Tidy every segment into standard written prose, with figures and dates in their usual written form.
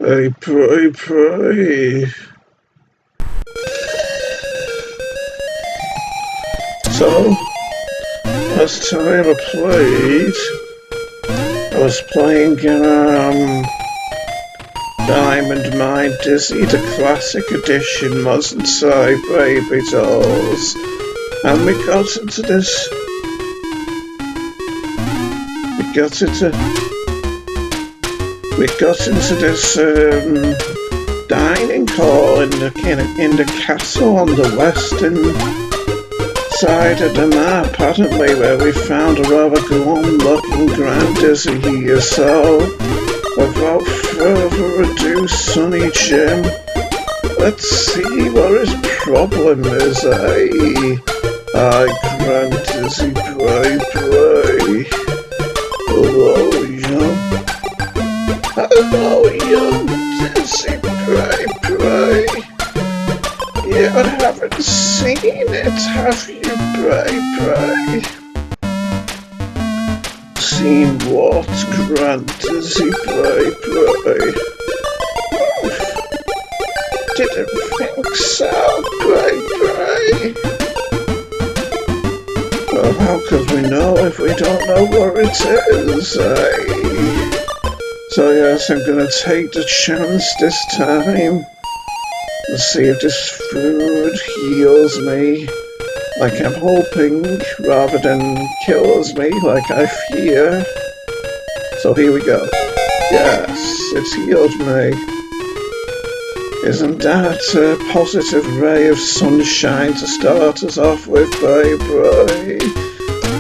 Hey, pray. So, last time I was playing Diamond Mine Dizzy, the classic edition, wasn't I, baby dolls? And we got into this dining hall in the castle on the western side of the map, apparently, where we found a rather glum-looking Grand Dizzy here. So, without further ado, Sonny Jim, let's see what his problem is, eh? Grand Dizzy, pray. Hello, young Dizzy, pray. You haven't seen it, have you, pray? Seen what, Grand Dizzy, pray? Didn't think so, pray. Well, how could we know if we don't know where it is, eh? So yes, I'm gonna take the chance this time. Let's see if this food heals me like I'm hoping, rather than kills me like I fear. So here we go. Yes, it's healed me. Isn't that a positive ray of sunshine to start us off with, baby?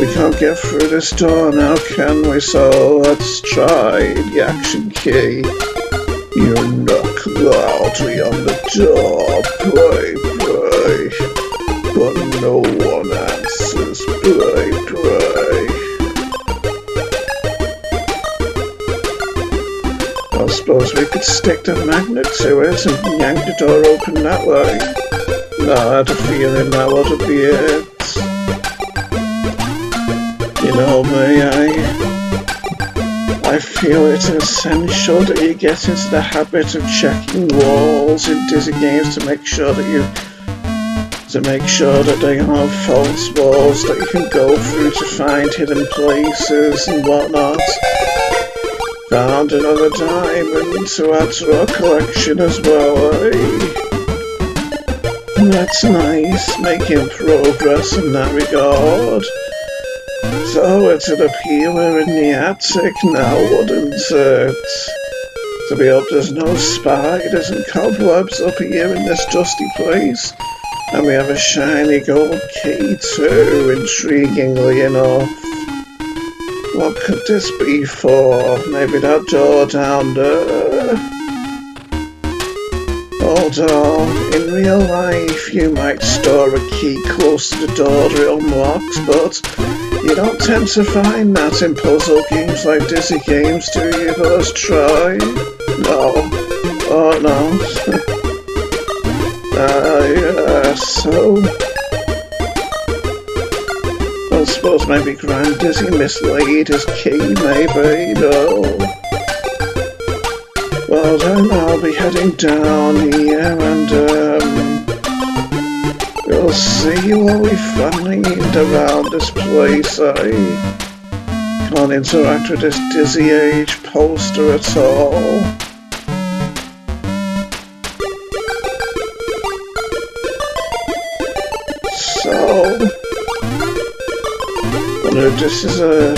We can't get through this door now, can we? So let's try the action key. You knock loudly on the door, pray. But no one answers, pray. I suppose we could stick the magnet to it and yank the door open that way. No, I had a feeling that would be it. You know me, I feel it's essential that you get into the habit of checking walls in Dizzy games to make sure that they have false walls that you can go through to find hidden places and whatnot. Found another diamond to add to our collection as well, eh? That's nice, making progress in that regard. So it'd appear we're in the attic now, wouldn't it? To be up, there's no spiders and cobwebs up here in this dusty place. And we have a shiny gold key too, intriguingly enough. What could this be for? Maybe that door down there? Hold on, in real life you might store a key close to the door that it unlocks, but you don't tend to find that in puzzle games like Dizzy games, do you? But let's try. No. Or not. Yeah, so... I suppose maybe Grand Dizzy mislaid his key, maybe, no. Well then, I'll be heading down here and, we'll see what we find around this place, eh? Can't interact with this Dizzy Age poster at all. So, I wonder if this is a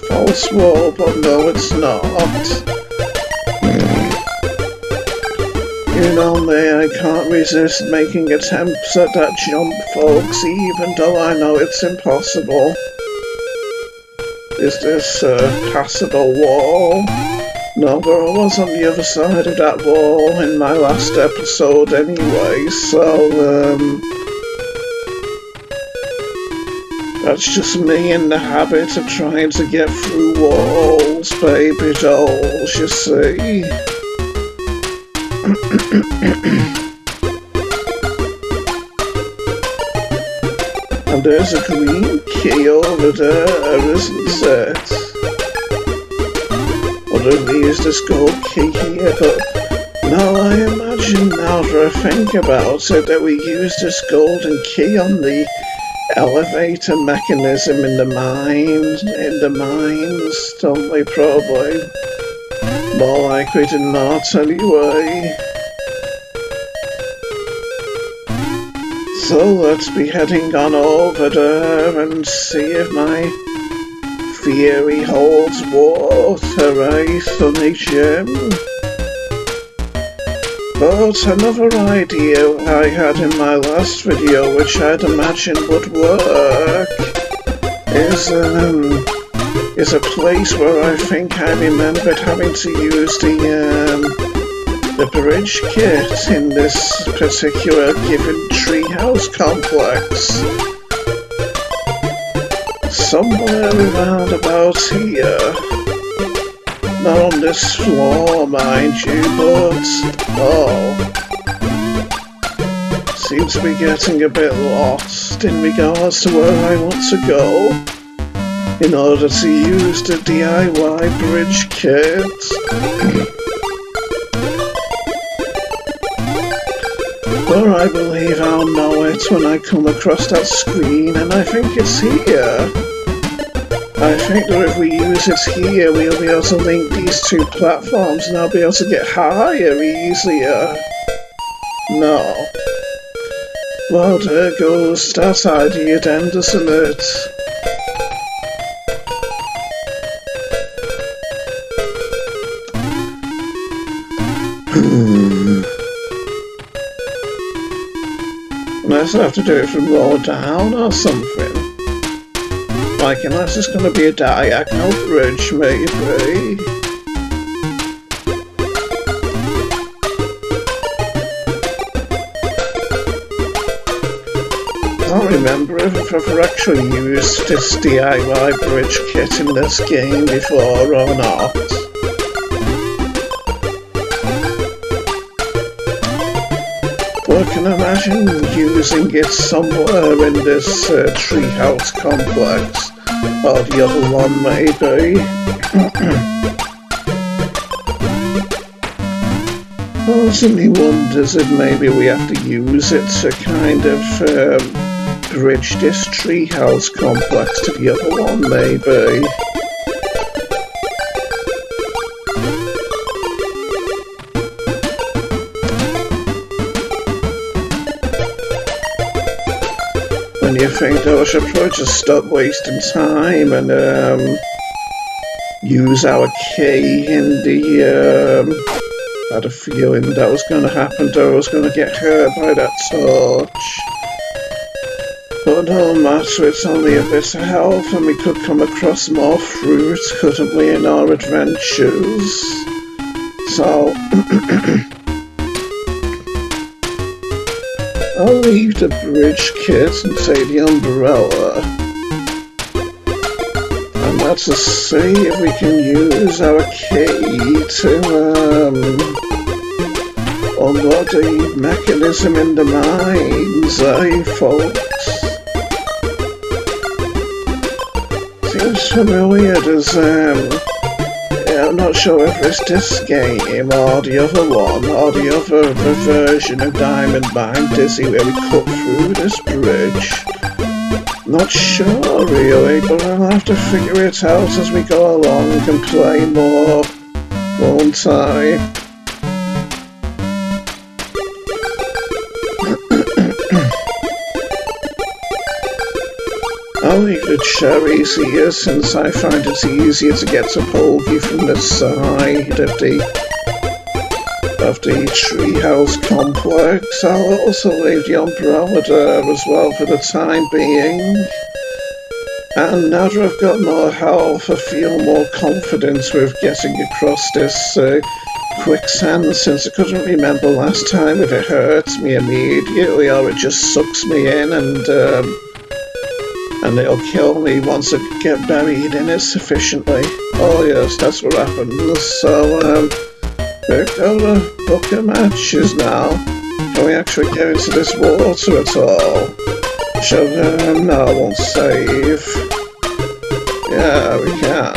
false wall, but no, it's not. You know me, I can't resist making attempts at that jump, folks, even though I know it's impossible. Is this a passable wall? No, but I was on the other side of that wall in my last episode anyway, so, that's just me in the habit of trying to get through walls, baby dolls, you see. And there's a green key over there, isn't it? Or do we use this gold key here? But Now I imagine, now that I think about it, that we use this golden key on the elevator mechanism in the mines, don't we? Probably. More likely than not, anyway. So let's be heading on over there and see if my theory holds water, eh, Sonny Jim? But another idea I had in my last video, which I'd imagine would work, is a place where I think I remembered having to use the bridge kit in this particular given treehouse complex. Somewhere around about here. Not on this floor, mind you, but seem to be getting a bit lost in regards to where I want to go in order to use the DIY bridge kit. Or I believe I'll know it when I come across that screen, and I think it's here. I think that if we use it here, we'll be able to link these two platforms and I'll be able to get higher easier. No. Well, there goes that idea then, doesn't it? Unless I have to do it from low down or something. Like, unless it's going to be a diagonal bridge, maybe. I can't remember if I've ever actually used this DIY bridge kit in this game before or not. But I can imagine using it somewhere in this treehouse complex, or the other one maybe. Part of me wonders if maybe we have to use it to kind of bridge this treehouse complex to the other one maybe. And you think, oh, I should probably just stop wasting time and use our key in the I had a feeling that was going to happen, that I was going to get hurt by that torch. But no matter, it's only a bit of health and we could come across more fruit, couldn't we, in our adventures? So I'll leave the bridge kit and take the umbrella. And let's see if we can use our key to unlock the mechanism in the mines, eh, folks? Seems familiar as, yeah, I'm not sure if it's this game or the other one, or the other version of Diamond Mine Dizzy where we cut through this bridge. Not sure really, but I'll have to figure it out as we go along and play more, won't I? I'll leave the cherries here since I find it's easier to get to Poggy from the side of the treehouse complex. I'll also leave the umbrella there as well for the time being. And now that I've got more health, I feel more confidence with getting across this quicksand, since I couldn't remember last time if it hurts me immediately or it just sucks me in and it'll kill me once I get buried in it sufficiently. Oh yes, that's what happens. So, we're gonna book a matches now. Can we actually get into this water at all? No, I won't save. Yeah, we can.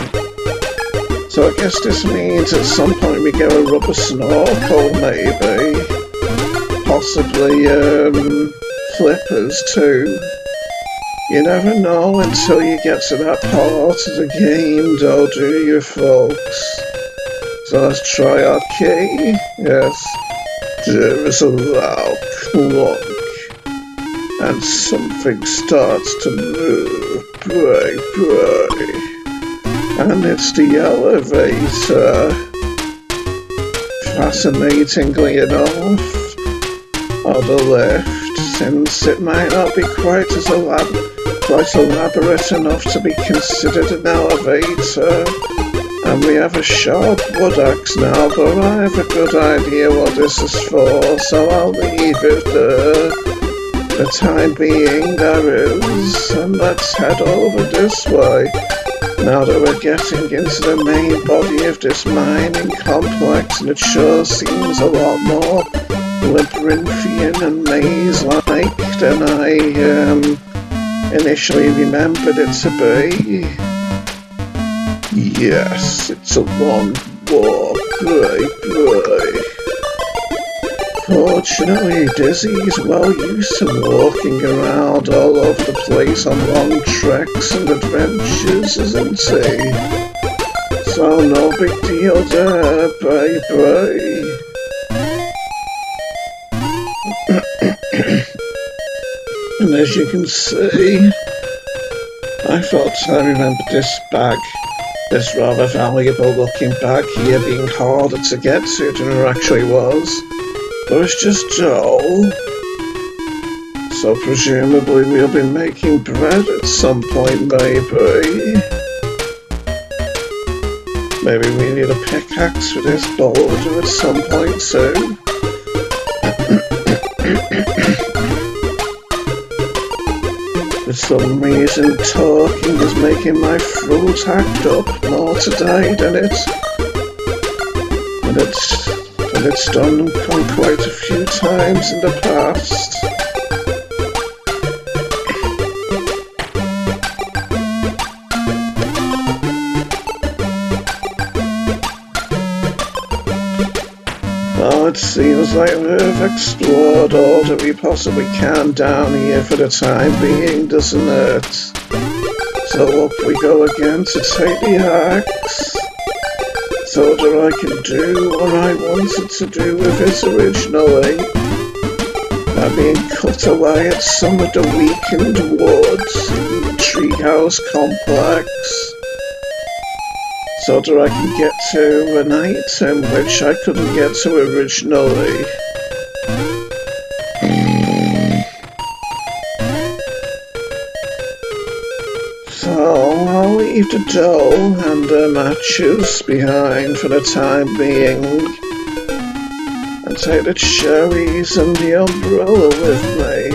So I guess this means at some point we get a rubber snorkel, maybe. Possibly, flippers too. You never know until you get to that part of the game, though, do you, folks? So let's try our key. Yes. There is a loud clunk. And something starts to move. Bray, bray. And it's the elevator. Fascinatingly enough. Or the lift, since it might not be quite elaborate enough to be considered an elevator. And we have a sharp wood axe now, but I have a good idea what this is for, so I'll leave it the time being there is, and let's head over this way. Now that we're getting into the main body of this mining complex, and it sure seems a lot more labyrinthian and maze-like than I initially remembered it to be. Yes, it's a long walk, bray. Fortunately, Dizzy's well used to walking around all over the place on long treks and adventures, isn't he? So no big deal there, bray. And as you can see, I thought I remembered this bag. This rather valuable looking bag here being harder to get to than it actually was. But it's just dough. So presumably we'll be making bread at some point, maybe. Maybe we need a pickaxe for this boulder at some point too. For some reason, talking is making my throat act up more today than it's done quite a few times in the past. Well, it seems like we've explored all that we possibly can down here for the time being, doesn't it? So up we go again to take the axe. So that I can do what I wanted to do with it originally. By being cut away at some of the weakened woods in the treehouse complex. So that I can get to an item which I couldn't get to originally. So I'll leave the dough and the matches behind for the time being. And take the cherries and the umbrella with me.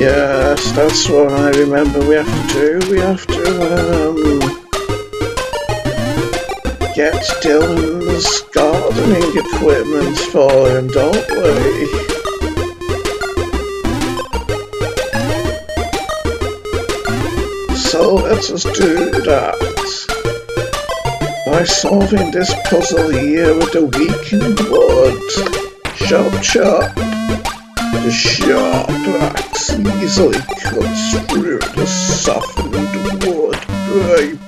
Yes, that's what I remember we have to do. We have to, get Dylan's gardening equipment for him, don't we? So let us do that. By solving this puzzle here with the weakened wood. Chop chop. The sharp axe easily cuts through the softened wood. Bray.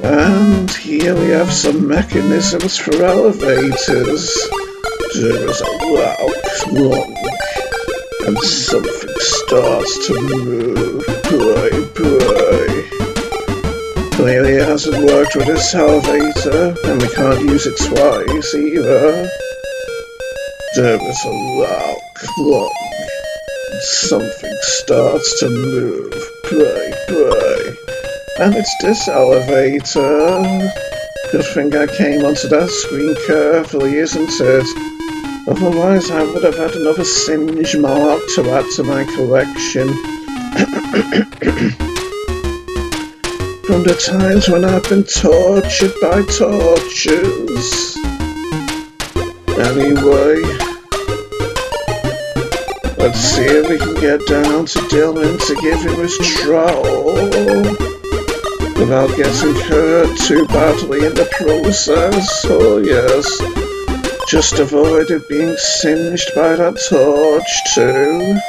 And here we have some mechanisms for elevators. There is a loud clunk, and something starts to move. Bray. Clearly it hasn't worked with this elevator, and we can't use it twice either. There is a loud clunk, and something starts to move. Bray. And it's this elevator. Good thing I came onto that screen carefully, isn't it? Otherwise I would have had another singe mark to add to my collection. From the times when I've been tortured by tortures. Anyway, Let's see if we can get down to Dylan to give him his trowel without getting hurt too badly in the process. Oh yes, just avoided being singed by that torch too.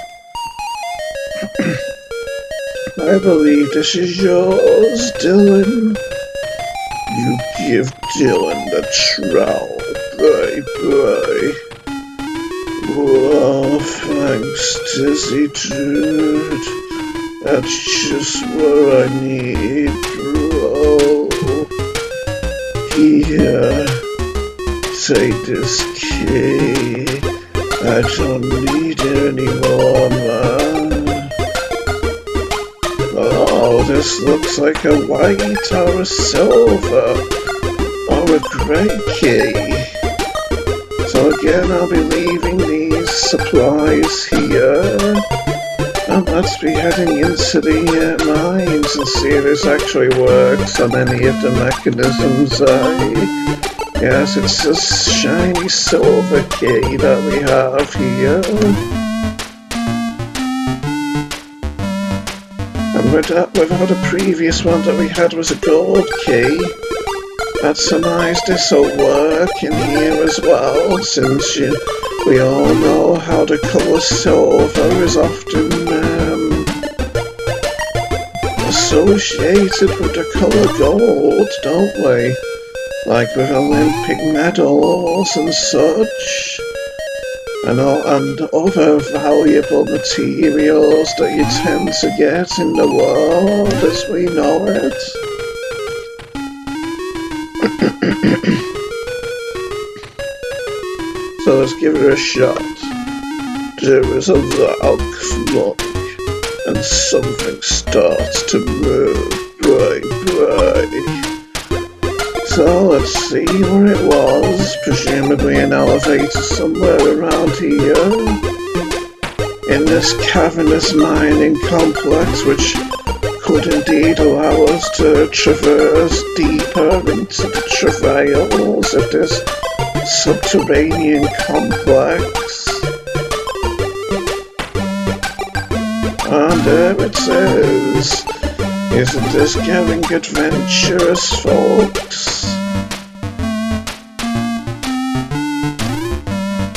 I believe this is yours, Dylan. You give Dylan the trowel, bye. Whoa, thanks, Dizzy dude. That's just what I need, bro. Here, take this key. I don't need it anymore, man. Oh, this looks like a white or a silver or a grey key. So again, I'll be leaving these supplies here, and let's be heading into the mines and see if this actually works on any of the mechanisms. Yes, it's a shiny silver key that we have here. And without a previous one that we had was a gold key. I'd surmise this will work in here as well, since we all know how the colour silver is often associated with the colour gold, don't we? Like with Olympic medals and such, and other valuable materials that you tend to get in the world as we know it. So let's give it a shot. There is a loud clunk, and something starts to move. Right. So let's see where it was. Presumably an elevator somewhere around here. In this cavernous mining complex, which could indeed allow us to traverse deeper into the travails of this subterranean complex. And there it is. Isn't this getting adventurous, folks?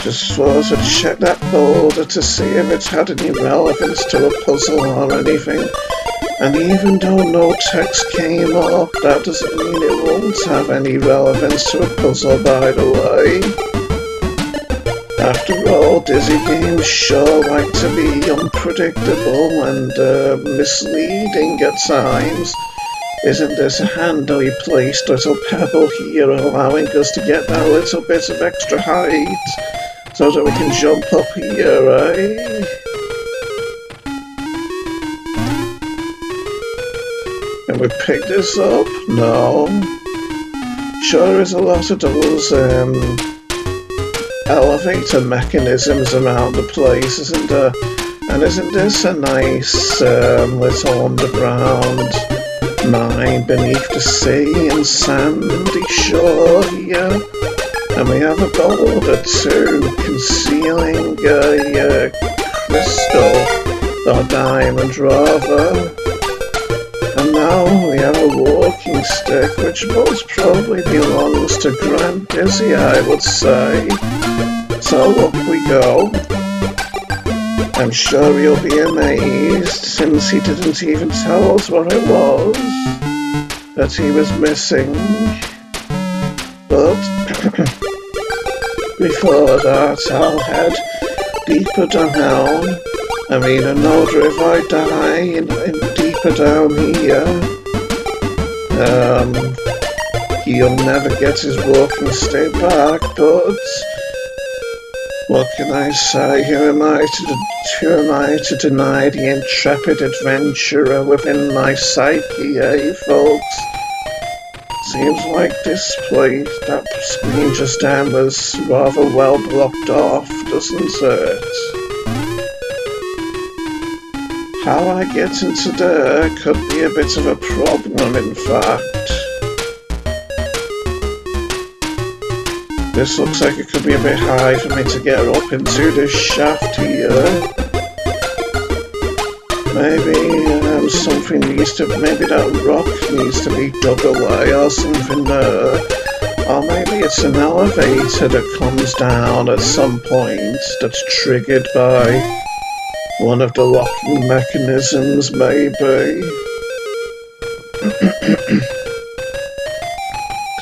Just thought I'd check that boulder to see if it's had any relevance to a puzzle or anything. And even though no text came up, that doesn't mean it won't have any relevance to a puzzle, by the way. After all, Dizzy games sure like to be unpredictable and misleading at times. Isn't this a handily placed little pebble here allowing us to get that little bit of extra height so that we can jump up here, eh? Can we pick this up? No. Sure is a lot of those elevator mechanisms around the place, isn't there? And isn't this a nice little underground mine beneath the sea and sandy shore here? And we have a boulder too, concealing a crystal, or diamond rather. And now we have a walking stick, which most probably belongs to Grand Dizzy, I would say. So up we go. I'm sure he'll be amazed, since he didn't even tell us what it was that he was missing. But before that, I'll head deeper down. I mean, I know that if I die in deeper down here, he'll never get his walking stick back, but what can I say? Who am I to deny the intrepid adventurer within my psyche, eh, folks? Seems like this place, that screen just then, was rather well blocked off, doesn't it? How I get into there could be a bit of a problem, in fact. This looks like it could be a bit high for me to get up into this shaft here. Maybe maybe that rock needs to be dug away or something there. Or maybe it's an elevator that comes down at some point that's triggered by one of the locking mechanisms, maybe.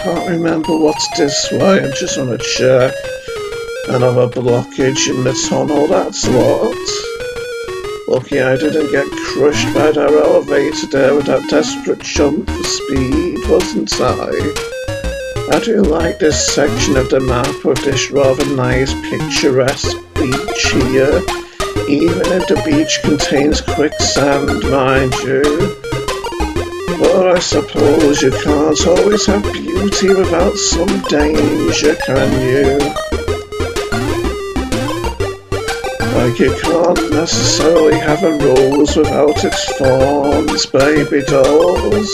Can't remember what's this way, I just want to check. Another blockage in the tunnel, that's what. Lucky I didn't get crushed by that elevator there with that desperate jump for speed, wasn't I? I do like this section of the map with this rather nice picturesque beach here, even if the beach contains quicksand, mind you. But I suppose you can't always have beauty without some danger, can you? Like you can't necessarily have a rose without its thorns, baby dolls.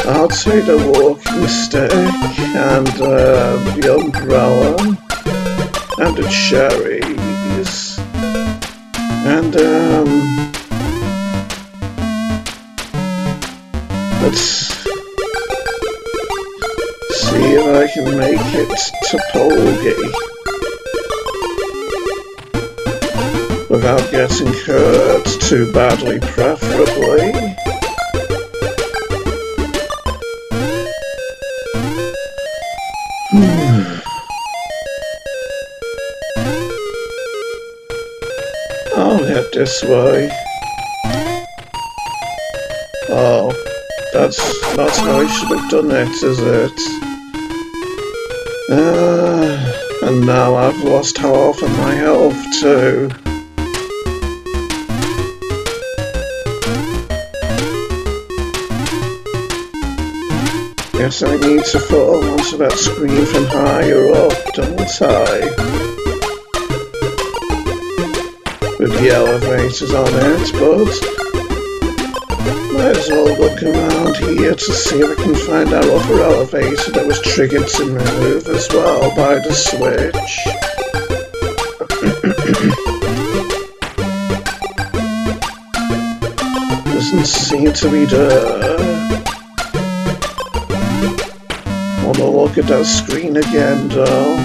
I'll take the walking stick and the umbrella and the cherries and let's see if I can make it to Polgy without getting hurt too badly, preferably. I'll head this way. Oh, that's not how I should have done it, is it? And now I've lost half of my health too. Guess I need to fall onto that screen from higher up, don't I? With the elevators on it, but might as well look around here to see if I can find that other elevator that was triggered to move as well by the switch. Doesn't seem to be there. Wanna look at that screen again though.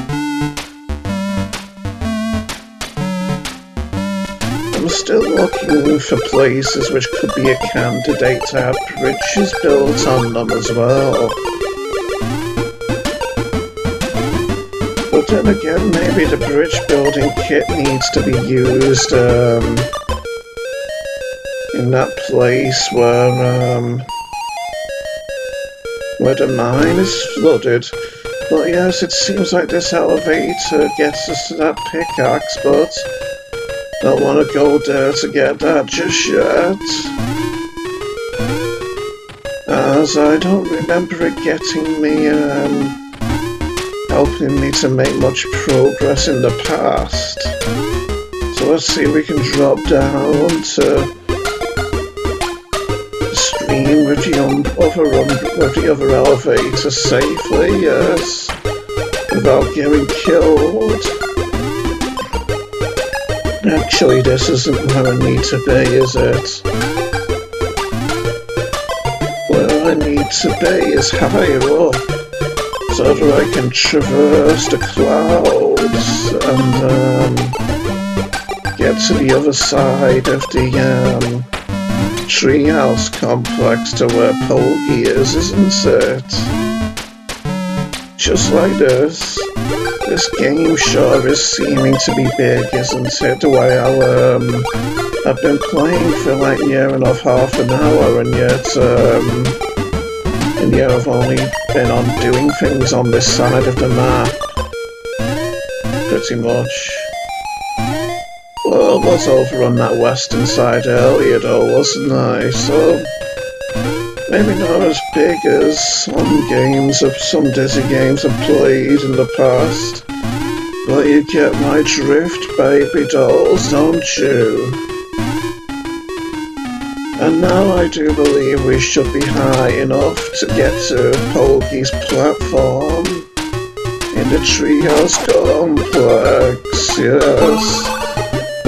I'm still looking for places which could be a candidate to have bridges built on them as well. But then again, maybe the bridge building kit needs to be used in that place where the mine is flooded. But yes, it seems like this elevator gets us to that pickaxe, but don't want to go there to get that just yet, as I don't remember it getting me, helping me to make much progress in the past. So let's see if we can drop down to the stream with the other elevator safely, yes, without getting killed. Actually, this isn't where I need to be, is it? Where I need to be is higher up, so that I can traverse the clouds and get to the other side of the treehouse complex to where Polgy is, isn't it? Just like this. This game sure is seeming to be big, isn't it? The way I've been playing for like near enough half an hour, and yet I've only been on doing things on this side of the map. Pretty much. Well, I was over on that western side earlier though, wasn't I? So maybe not as big as some Dizzy games I've played in the past. But you get my drift, baby dolls, don't you? And now I do believe we should be high enough to get to Polgy's platform in the treehouse complex, yes.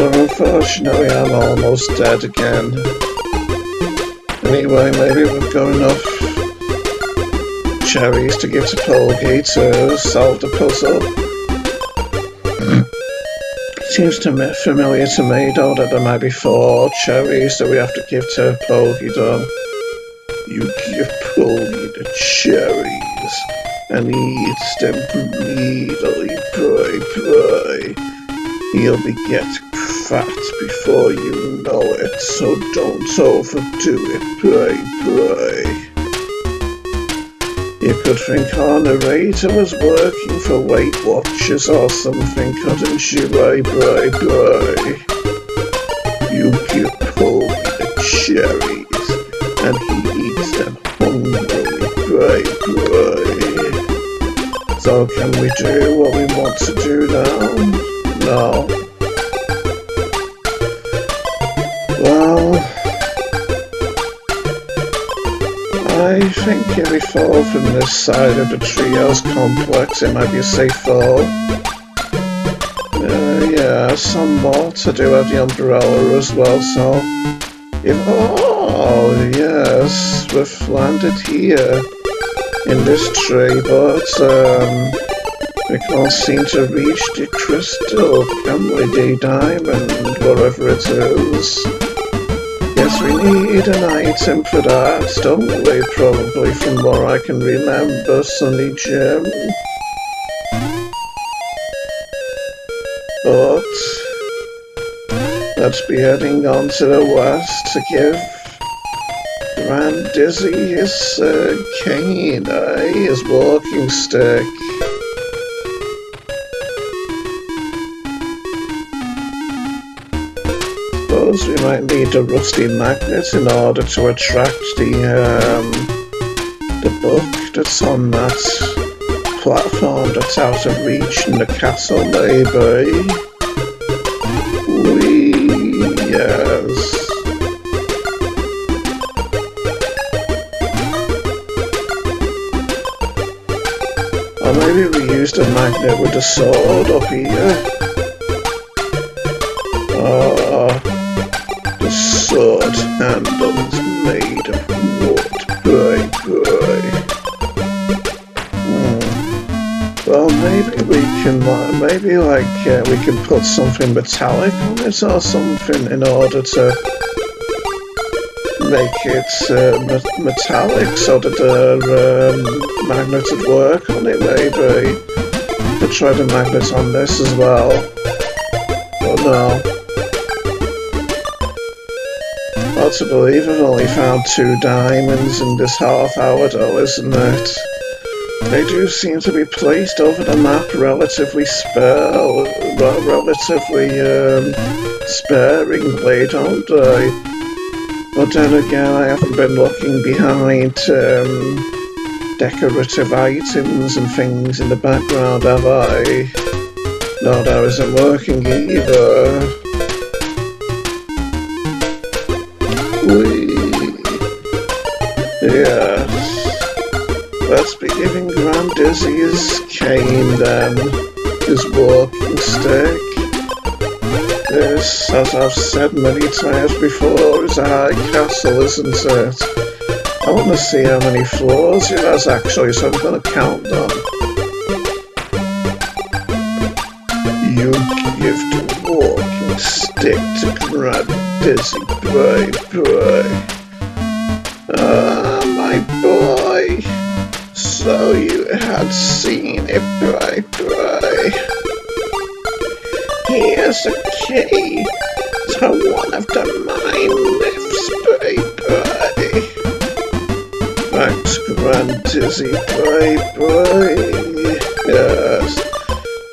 But unfortunately I'm almost dead again. Anyway, maybe we've got enough cherries to give to Polgy to solve the puzzle. Seems familiar to me though that there might be 4 cherries that we have to give to Polgy though. You give Polgy the cherries and he eats them greedily, pray. He'll be getting fat before you know it, so don't overdo it, pray. You could think our narrator was working for Weight Watchers or something, couldn't you, pray. You give Polly the cherries, and he eats them hungrily, pray. So can we do what we want to do now? No. Well, I think if we fall from this side of the treehouse complex, it might be a safe fall. Yeah, some more to do at the umbrella as well, so... Oh, yes, we've landed here, in this tree, but, we can't seem to reach the crystal, can we, the diamond, whatever it is. Yes, we need an item for that, don't we, probably, from what I can remember, Sunny Jim. But let's be heading on to the west to give Grand Dizzy his cane, his walking stick. Suppose we might need the rusty magnet in order to attract the book that's on that platform that's out of reach in the castle, maybe. Yes. Or maybe we used a magnet with the sword up here. The sword handle's made of wood, pray. Well, maybe we can, we can put something metallic on it or something in order to make it metallic so that the magnet would work on it, maybe. Could try the magnet on this as well. Oh no. Hard to believe I've only found 2 diamonds in this half hour though, isn't it? They do seem to be placed over the map relatively sparingly, don't they? But then again, I haven't been looking behind decorative items and things in the background, have I? No, that isn't working either. Yes. Let's be giving Grand Dizzy his cane then, his walking stick. This, as I've said many times before, is a high castle, isn't it? I want to see how many floors it has actually, so I'm going to count them. You give the walking stick to Grand Dizzy, pray. Ah, my boy. So you had seen it, pray. Here's a key to one of the mine lifts, pray. Thanks, Grand Dizzy, pray. Yes.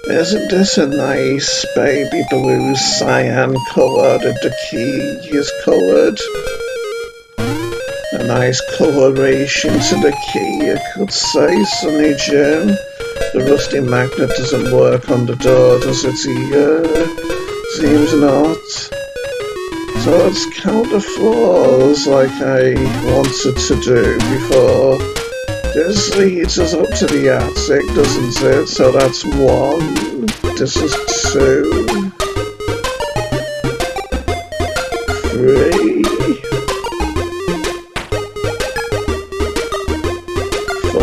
Isn't this a nice baby blue cyan colour that the key is coloured? A nice coloration to the key, you could say, Sunny Jim. The rusty magnet doesn't work on the door, does it either? Seems not. So let's count the floors like I wanted to do before. This leads us up to the attic, doesn't it? So that's 1. This is 2. 3, 4.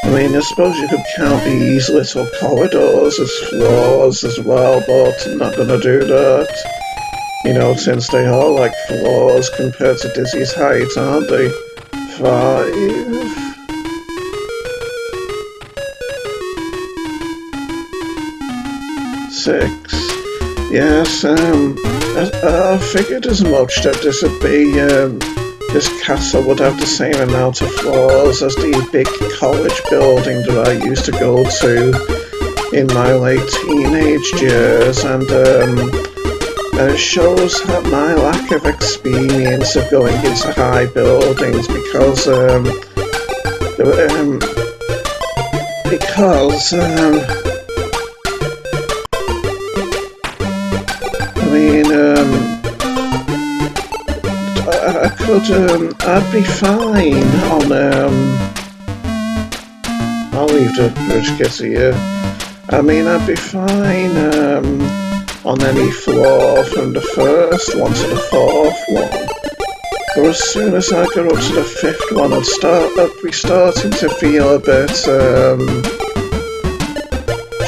I mean, I suppose you could count these little corridors as floors as well, but I'm not gonna do that. You know, since they are like floors compared to Dizzy's height, aren't they? 5. 6. Yes, I figured as much that this would be, this castle would have the same amount of floors as the big college building that I used to go to in my late teenage years, and it shows my lack of experience of going into high buildings because I mean, I could, I'd be fine on, I'll leave the bridge kids here. I mean, I'd be fine, on any floor from the first one to the 4th one. But as soon as I got up to the 5th one, I'd be starting to feel a bit,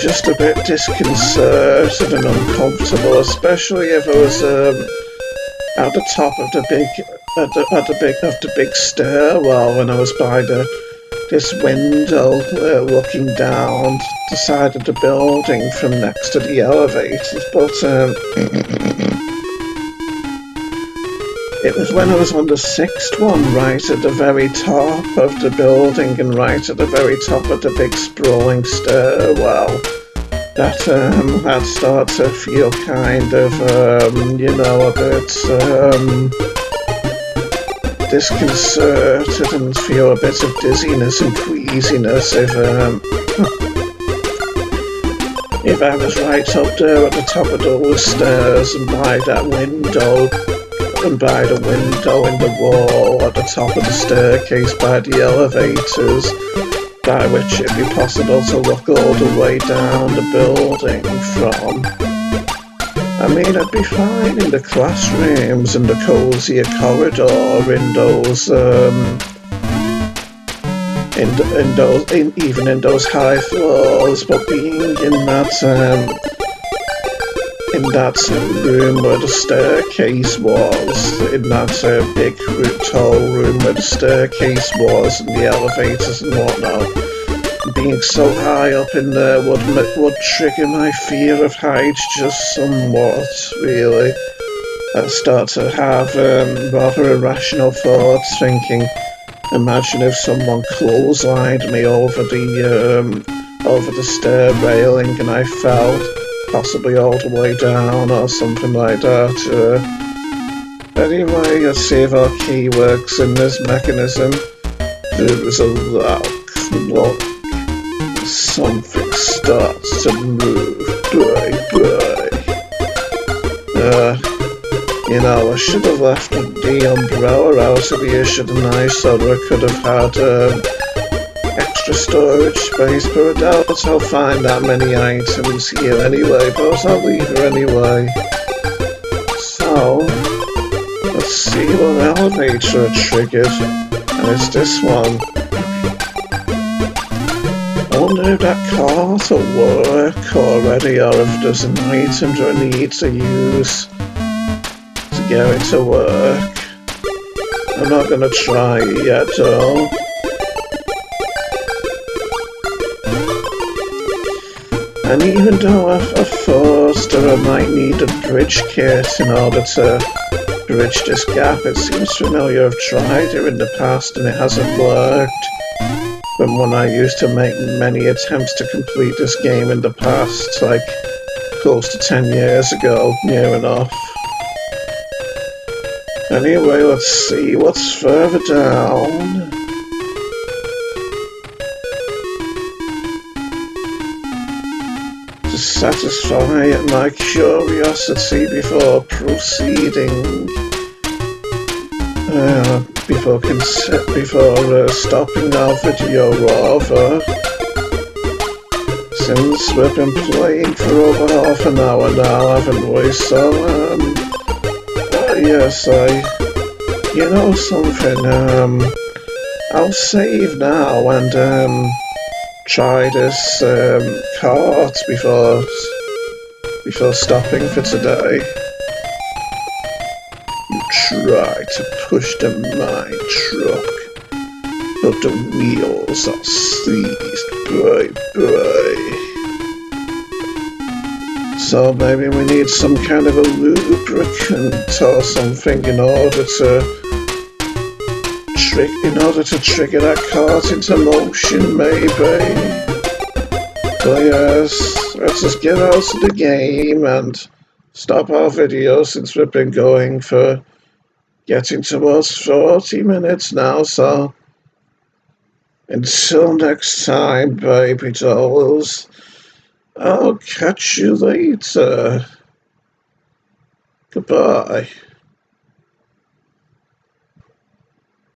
just a bit disconcerted and uncomfortable, especially if I was at the top of the big stairwell when I was by this window looking down the side of the building from next to the elevators. But it was when I was on the 6th one, right at the very top of the building and right at the very top of the big sprawling stairwell, that I'd start to feel kind of, you know, a bit disconcerted and feel a bit of dizziness and queasiness if I was right up there at the top of those stairs and by that window. And by the window in the wall at the top of the staircase by the elevators, by which it'd be possible to look all the way down the building from. I mean, I'd be fine in the classrooms and the cozier corridor in those, even in those high floors, but being in that room where the staircase was, in that big tall room where the staircase was and the elevators and whatnot, being so high up in there would trigger my fear of heights just somewhat, really. I start to have rather irrational thoughts, thinking, imagine if someone clotheslined me over the stair railing and I fell, possibly all the way down or something like that. Anyway, let's see if our key works in this mechanism. There is a lock. Something starts to move. You know, I should have left the umbrella out of here, shouldn't I, so that I could have had extra storage space, but I doubt I'll find that many items here anyway, but I'll leave her anyway. So, let's see what elevator I triggered, and it's this one. I wonder if that card will work already, or if there's an item that I need to use to get it to work. I'm not gonna try it yet though. And even though I thought that I might need a bridge kit in order to bridge this gap, it seems familiar. I've tried it in the past and it hasn't worked. From when I used to make many attempts to complete this game in the past, like close to 10 years ago, near enough. Anyway, let's see what's further down. To satisfy my curiosity before proceeding, before stopping our video rather, since we've been playing for over half an hour now, haven't we? So, yes, you know something, I'll save now and, try this, cart before stopping for today. You try to push the mine truck, but the wheels are seized. Bye. So maybe we need some kind of a lubricant or something in order to trigger that cart into motion, maybe. But yes, let's just get out of the game and stop our video since we've been going for getting towards 40 minutes now, so until next time, baby dolls, I'll catch you later. Goodbye.